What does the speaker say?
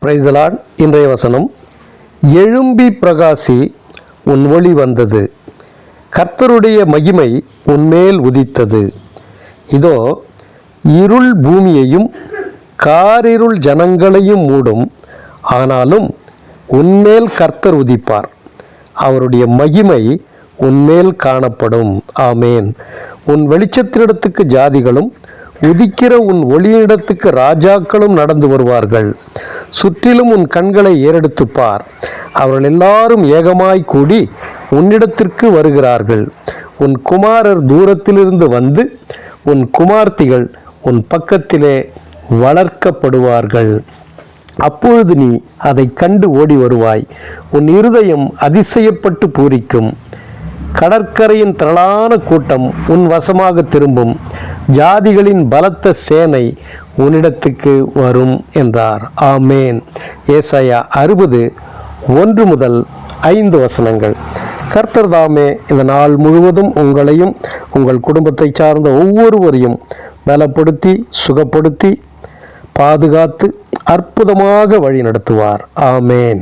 Praise the Lord. இன்றைய வசனம், எழும்பி பிரகாசி, உன் ஒளி வந்தது, கர்த்தருடைய மகிமை உன்மேல் உதித்தது. இதோ இருள் பூமியையும் காரிருள் ஜனங்களையும் மூடும், ஆனாலும் உன்மேல் கர்த்தர் உதிப்பார், அவருடைய மகிமை உன்மேல் காணப்படும். ஆமேன். உன் வெளிச்சத்தினிடத்துக்கு ஜாதிகளும் உதிக்கிற உன் ஒளியினிடத்துக்கு ராஜாக்களும் நடந்து வருவார்கள். சுற்றிலும் உன் கண்களை ஏறெடுத்துப் பார், அவர்கள் எல்லாரும் ஏகமாய் கூடி உன்னிடத்திற்கு வருகிறார்கள். உன் குமாரர் தூரத்திலிருந்து வந்து உன் குமார்த்திகள் உன் பக்கத்திலே வளர்க்கப்படுவார்கள். அப்பொழுது நீ அதை கண்டு ஓடி வருவாய், உன் இருதயம் அதிசயப்பட்டு பூரிக்கும். கடற்கரையின் திரளான கூட்டம் உன் வசமாக திரும்பும், ஜாதிகளின் பலத்த சேனை உன்னிடத்துக்கு வரும் என்றார். ஆமேன். ஏசாயா 60:1-5 வசனங்கள். கர்த்தர் தாமே இந்த நாள் முழுவதும் உங்களையும் உங்கள் குடும்பத்தை சார்ந்த ஒவ்வொருவரையும் பலப்படுத்தி சுகப்படுத்தி பாதுகாத்து அற்புதமாக வழி நடத்துவார். ஆமேன்.